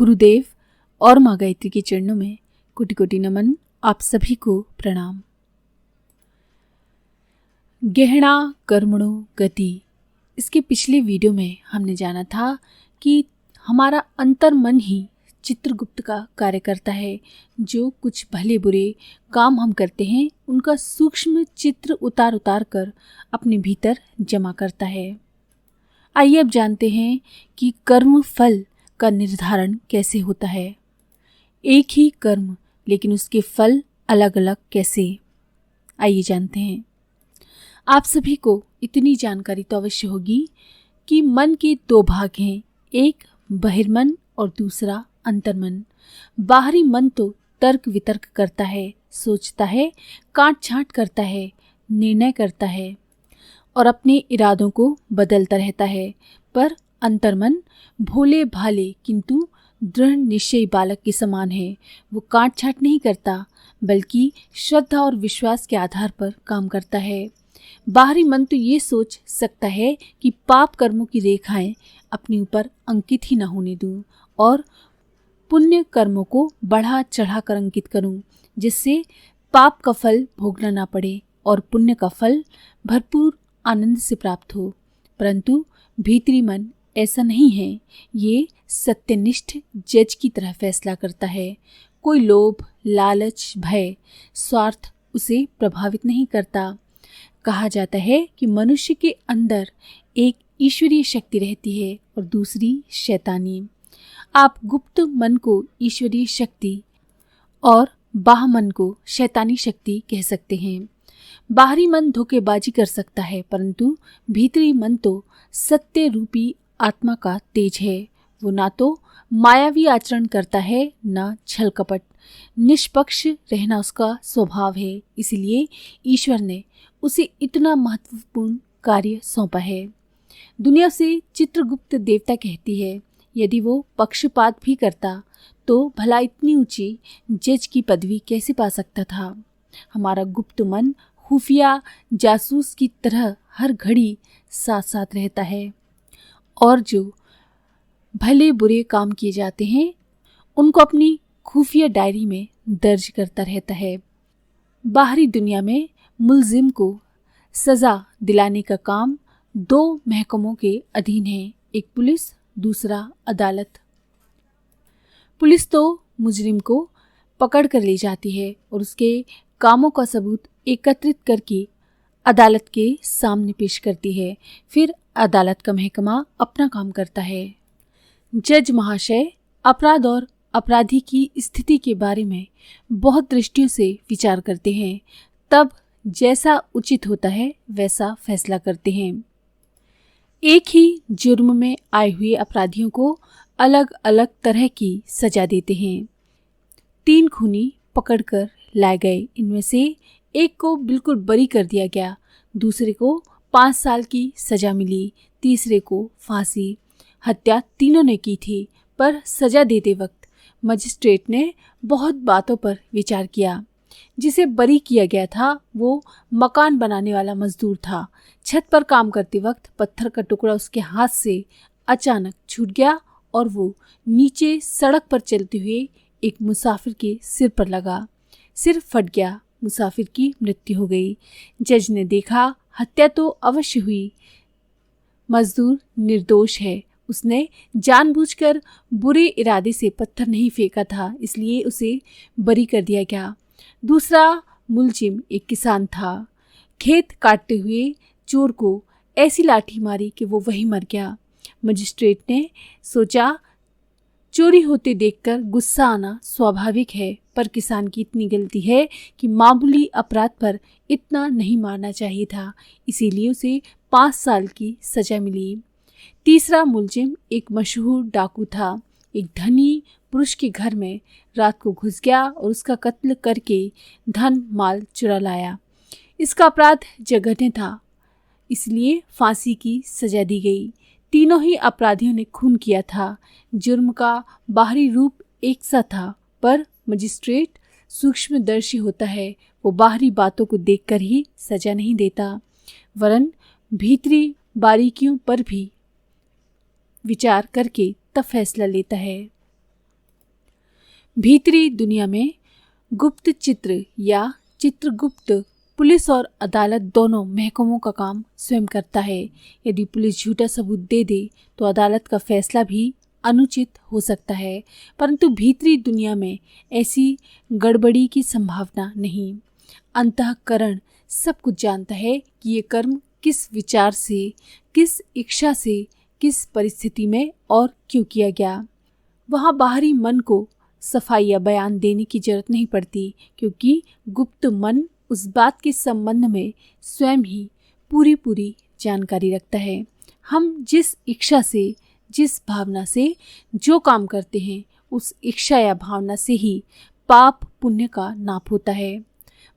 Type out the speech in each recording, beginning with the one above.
गुरुदेव और माँ गायत्री के चरणों में कोटि कोटि नमन। आप सभी को प्रणाम। गहना कर्मणो गति। इसके पिछले वीडियो में हमने जाना था कि हमारा अंतर मन ही चित्रगुप्त का कार्य करता है। जो कुछ भले बुरे काम हम करते हैं उनका सूक्ष्म चित्र उतार उतार कर अपने भीतर जमा करता है। आइए अब जानते हैं कि कर्म फल का निर्धारण कैसे होता है। एक ही कर्म लेकिन उसके फल अलग अलग कैसे, आइए जानते हैं। आप सभी को इतनी जानकारी तो अवश्य होगी कि मन के दो भाग हैं, एक बहिर्मन और दूसरा अंतर्मन। बाहरी मन तो तर्क वितर्क करता है, सोचता है, काट छांट करता है, निर्णय करता है और अपने इरादों को बदलता रहता है। पर अंतर्मन भोले भाले किंतु दृढ़ निश्चयी बालक के समान है। वो काट छाट नहीं करता बल्कि श्रद्धा और विश्वास के आधार पर काम करता है। बाहरी मन तो ये सोच सकता है कि पाप कर्मों की रेखाएं अपने ऊपर अंकित ही न होने दूं और पुण्य कर्मों को बढ़ा चढ़ा कर अंकित करूं, जिससे पाप का फल भोगना ना पड़े और पुण्य का फल भरपूर आनंद से प्राप्त हो। परंतु भीतरी मन ऐसा नहीं है। ये सत्यनिष्ठ जज की तरह फैसला करता है। कोई लोभ, लालच, भय, स्वार्थ उसे प्रभावित नहीं करता। कहा जाता है कि मनुष्य के अंदर एक ईश्वरीय शक्ति रहती है और दूसरी शैतानी। आप गुप्त मन को ईश्वरीय शक्ति और बाह्य मन को शैतानी शक्ति कह सकते हैं। बाहरी मन धोखेबाजी कर सकता है परंतु भीतरी मन तो सत्य रूपी आत्मा का तेज है। वो ना तो मायावी आचरण करता है ना छल कपट। निष्पक्ष रहना उसका स्वभाव है। इसलिए ईश्वर ने उसे इतना महत्वपूर्ण कार्य सौंपा है। दुनिया से चित्रगुप्त देवता कहती है यदि वो पक्षपात भी करता तो भला इतनी ऊंची जज की पदवी कैसे पा सकता था। हमारा गुप्त मन खुफिया जासूस की तरह हर घड़ी साथ साथ रहता है और जो भले बुरे काम किए जाते हैं उनको अपनी खुफिया डायरी में दर्ज करता रहता है। बाहरी दुनिया में मुलजिम को सजा दिलाने का काम दो महकमों के अधीन है, एक पुलिस, दूसरा अदालत। पुलिस तो मुजरिम को पकड़ कर ले जाती है और उसके कामों का सबूत एकत्रित करके अदालत के सामने पेश करती है। फिर अदालत का महकमा अपना काम करता है। जज महाशय अपराध और अपराधी की स्थिति के बारे में बहुत दृष्टियों से विचार करते हैं, तब जैसा उचित होता है वैसा फैसला करते हैं। एक ही जुर्म में आए हुए अपराधियों को अलग अलग तरह की सजा देते हैं। 3 खूनी पकड़कर लाए गए। इनमें से एक को बिल्कुल बरी कर दिया गया, दूसरे को 5 साल की सजा मिली, तीसरे को फांसी। हत्या तीनों ने की थी पर सजा देते वक्त मजिस्ट्रेट ने बहुत बातों पर विचार किया। जिसे बरी किया गया था वो मकान बनाने वाला मजदूर था। छत पर काम करते वक्त पत्थर का टुकड़ा उसके हाथ से अचानक छूट गया और वो नीचे सड़क पर चलते हुए एक मुसाफिर के सिर पर लगा। सिर फट गया, मुसाफिर की मृत्यु हो गई। जज ने देखा हत्या तो अवश्य हुई, मजदूर निर्दोष है। उसने जानबूझकर बुरे इरादे से पत्थर नहीं फेंका था, इसलिए उसे बरी कर दिया गया। दूसरा मुलजिम एक किसान था। खेत काटते हुए चोर को ऐसी लाठी मारी कि वो वहीं मर गया। मजिस्ट्रेट ने सोचा चोरी होते देखकर गुस्सा आना स्वाभाविक है, पर किसान की इतनी गलती है कि मामूली अपराध पर इतना नहीं मारना चाहिए था, इसीलिए उसे 5 साल की सजा मिली। तीसरा मुलजिम एक मशहूर डाकू था। एक धनी पुरुष के घर में रात को घुस गया और उसका कत्ल करके धन माल चुरा लाया। इसका अपराध जघन्य था, इसलिए फांसी की सजा दी गई। तीनों ही अपराधियों ने खून किया था। जुर्म का बाहरी रूप एक सा था, पर मजिस्ट्रेट सूक्ष्मदर्शी होता है। वो बाहरी बातों को देखकर ही सजा नहीं देता, वरन भीतरी बारीकियों पर भी विचार करके तब फैसला लेता है। भीतरी दुनिया में गुप्त चित्र या चित्रगुप्त पुलिस और अदालत दोनों महकमों का काम स्वयं करता है। यदि पुलिस झूठा सबूत दे दे तो अदालत का फैसला भी अनुचित हो सकता है, परंतु भीतरी दुनिया में ऐसी गड़बड़ी की संभावना नहीं। अंतःकरण सब कुछ जानता है कि ये कर्म किस विचार से, किस इच्छा से, किस परिस्थिति में और क्यों किया गया। वहाँ बाहरी मन को सफाई या बयान देने की जरूरत नहीं पड़ती, क्योंकि गुप्त मन उस बात के संबंध में स्वयं ही पूरी जानकारी रखता है। हम जिस इच्छा से, जिस भावना से जो काम करते हैं, उस इच्छा या भावना से ही पाप पुण्य का नाप होता है।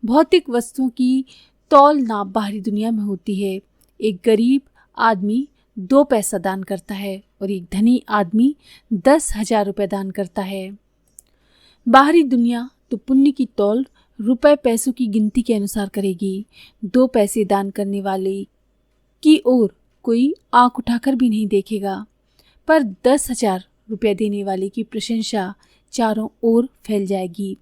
भौतिक वस्तुओं की तौल नाप बाहरी दुनिया में होती है। एक गरीब आदमी 2 पैसा दान करता है और एक धनी आदमी 10,000 रुपये दान करता है। बाहरी दुनिया तो पुण्य की तौल रुपए पैसों की गिनती के अनुसार करेगी। 2 पैसे दान करने वाले की ओर कोई आंख उठाकर भी नहीं देखेगा, पर 10,000 रुपये देने वाले की प्रशंसा चारों ओर फैल जाएगी।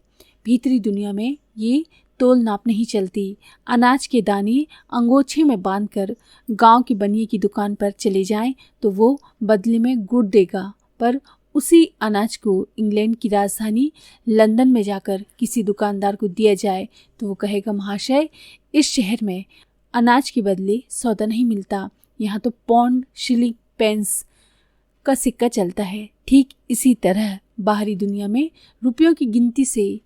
भीतरी दुनिया में ये तोल नाप नहीं चलती। अनाज के दाने अंगोछे में बांधकर गांव की बनिए की दुकान पर चले जाएं तो वो बदले में गुड़ देगा, पर उसी अनाज को इंग्लैंड की राजधानी लंदन में जाकर किसी दुकानदार को दिया जाए तो वो कहेगा, महाशय, इस शहर में अनाज के बदले सौदा नहीं मिलता, यहाँ तो पौंड, शिलिंग, पेंस का सिक्का चलता है। ठीक इसी तरह बाहरी दुनिया में रुपयों की गिनती से,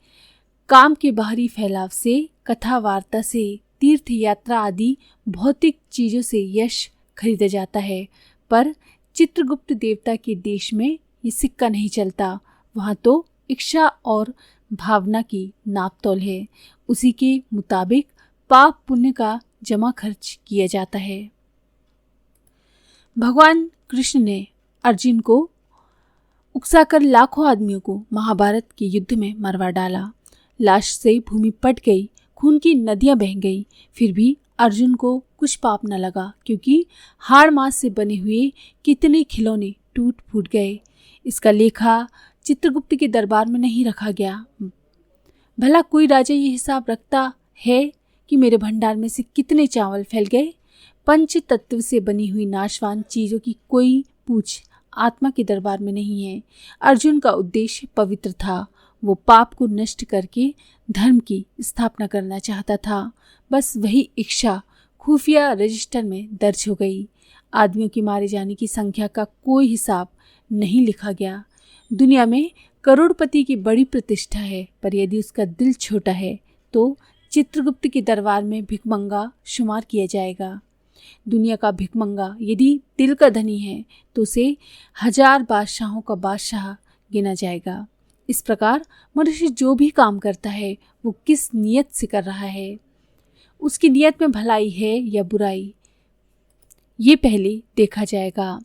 काम के बाहरी फैलाव से, कथा वार्ता से, तीर्थ यात्रा आदि भौतिक चीजों से यश खरीदा जाता है, पर चित्रगुप्त देवता के देश में ये सिक्का नहीं चलता। वहाँ तो इच्छा और भावना की नाप तोल है। उसी के मुताबिक पाप पुण्य का जमा खर्च किया जाता है। भगवान कृष्ण ने अर्जुन को उकसाकर लाखों आदमियों को महाभारत के युद्ध में मरवा डाला। लाश से भूमि पट गई, खून की नदियां बह गई, फिर भी अर्जुन को कुछ पाप न लगा, क्योंकि हाड़ मांस से बने हुए कितने खिलौने टूट फूट गए। इसका लेखा चित्रगुप्त के दरबार में नहीं रखा गया। भला कोई राजा ये हिसाब रखता है कि मेरे भंडार में से कितने चावल फैल गए? पंच तत्व से बनी हुई नाशवान चीजों की कोई पूछ आत्मा के दरबार में नहीं है। अर्जुन का उद्देश्य पवित्र था। वो पाप को नष्ट करके धर्म की स्थापना करना चाहता था। बस वही इच्छा खुफिया रजिस्टर में दर्ज हो गई। आदमियों के मारे जाने की संख्या का कोई हिसाब नहीं लिखा गया। दुनिया में करोड़पति की बड़ी प्रतिष्ठा है, पर यदि उसका दिल छोटा है तो चित्रगुप्त के दरबार में भिखमंगा शुमार किया जाएगा। दुनिया का भिखमंगा यदि दिल का धनी है तो उसे 1000 बादशाहों का बादशाह गिना जाएगा। इस प्रकार मनुष्य जो भी काम करता है वो किस नियत से कर रहा है, उसकी नियत में भलाई है या बुराई, ये पहले देखा जाएगा।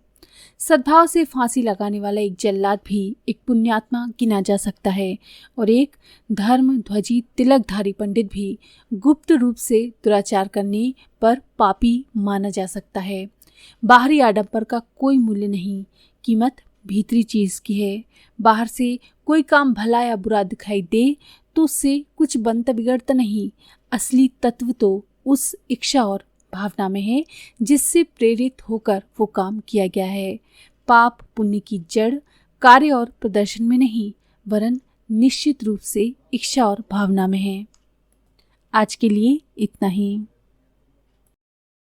सद्भाव से फांसी लगाने वाला एक जल्लाद भी एक पुण्यात्मा गिना जा सकता है और एक धर्म ध्वजी तिलकधारी पंडित भी गुप्त रूप से दुराचार करने पर पापी माना जा सकता है। बाहरी आडंबर का कोई मूल्य नहीं, कीमत भीतरी चीज की है। बाहर से कोई काम भला या बुरा दिखाई दे तो उससे कुछ बनता बिगड़ता नहीं। असली तत्व तो उस इच्छा और भावना में है जिससे प्रेरित होकर वो काम किया गया है। पाप पुण्य की जड़ कार्य और प्रदर्शन में नहीं, वरन निश्चित रूप से इच्छा और भावना में है। आज के लिए इतना ही।